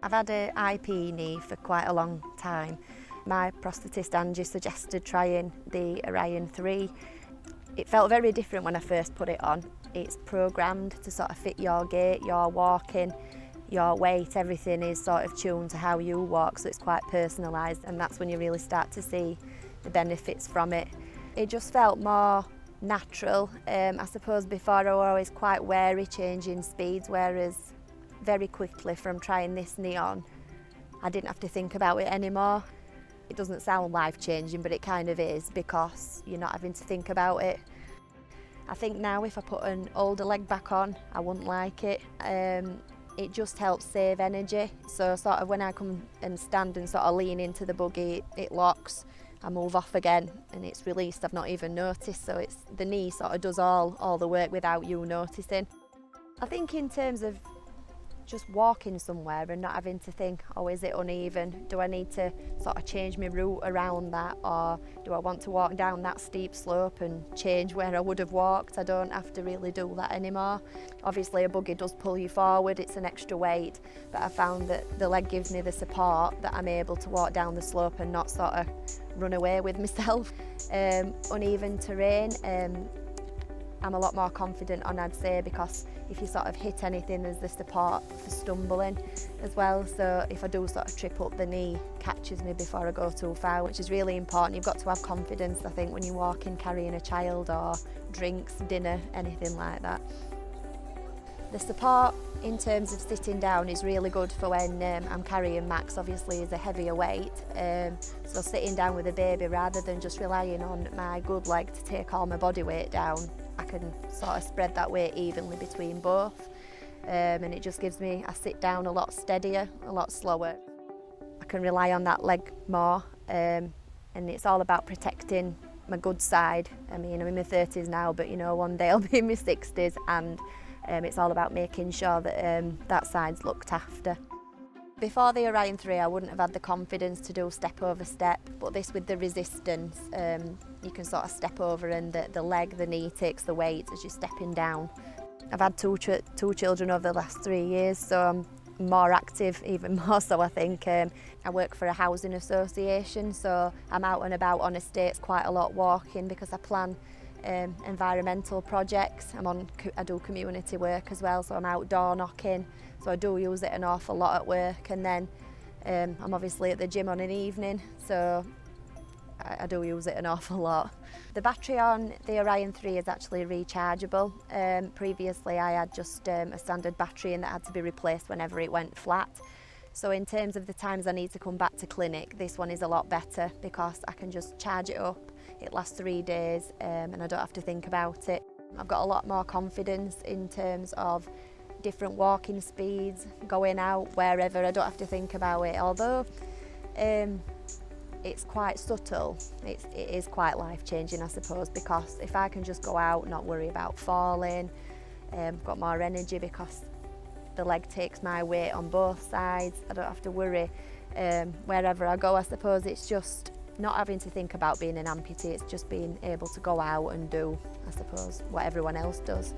I've had an IP knee for quite a long time. My prosthetist Angie suggested trying the ORION3. It felt very different when I first put it on. It's programmed to sort of fit your gait, your walking, your weight, everything is sort of tuned to how you walk, so it's quite personalised, and that's when you really start to see the benefits from it. It just felt more natural. I suppose before I was always quite wary changing speeds, whereas very quickly from trying this knee on, I didn't have to think about it anymore. It doesn't sound life-changing, but it kind of is because you're not having to think about it. I think now if I put an older leg back on, I wouldn't like it. It just helps save energy. So sort of when I come and stand and sort of lean into the buggy, it locks, I move off again and it's released. I've not even noticed, so it's the knee sort of does all the work without you noticing. I think in terms of just walking somewhere and not having to think, oh, is it uneven? Do I need to sort of change my route around that, or do I want to walk down that steep slope and change where I would have walked? I don't have to really do that anymore. Obviously a buggy does pull you forward, it's an extra weight, but I found that the leg gives me the support that I'm able to walk down the slope and not sort of run away with myself. Uneven terrain, I'm a lot more confident on, I'd say, because if you sort of hit anything, there's the support for stumbling as well. So if I do sort of trip up, the knee catches me before I go too far, which is really important. You've got to have confidence, I think, when you're walking, carrying a child or drinks, dinner, anything like that. The support in terms of sitting down is really good for when I'm carrying Max, obviously is a heavier weight. So sitting down with a baby, rather than just relying on my good leg to take all my body weight down, I can sort of spread that weight evenly between both. And it just gives me, I sit down a lot steadier, a lot slower. I can rely on that leg more, and it's all about protecting my good side. I mean, I'm in my 30s now, but you know, one day I'll be in my 60s, and it's all about making sure that that side's looked after. Before the ORION3, I wouldn't have had the confidence to do step over step, but this with the resistance, you can sort of step over and the leg, the knee takes the weight as you're stepping down. I've had two children over the last 3 years, so I'm more active, even more so I think. I work for a housing association, so I'm out and about on estates quite a lot walking because I plan environmental projects. I do community work as well, so I'm outdoor knocking, so I do use it an awful lot at work. And then I'm obviously at the gym on an evening, so I do use it an awful lot. The battery on the ORION3 is actually rechargeable. Previously I had just a standard battery and that had to be replaced whenever it went flat. So in terms of the times I need to come back to clinic, this one is a lot better because I can just charge it up. It lasts 3 days and I don't have to think about it. I've got a lot more confidence in terms of different walking speeds, going out wherever, I don't have to think about it. Although it's quite subtle, it is quite life-changing, I suppose, because if I can just go out, not worry about falling, I've got more energy because the leg takes my weight on both sides. I don't have to worry wherever I go. I suppose it's just not having to think about being an amputee, it's just being able to go out and do, I suppose, what everyone else does.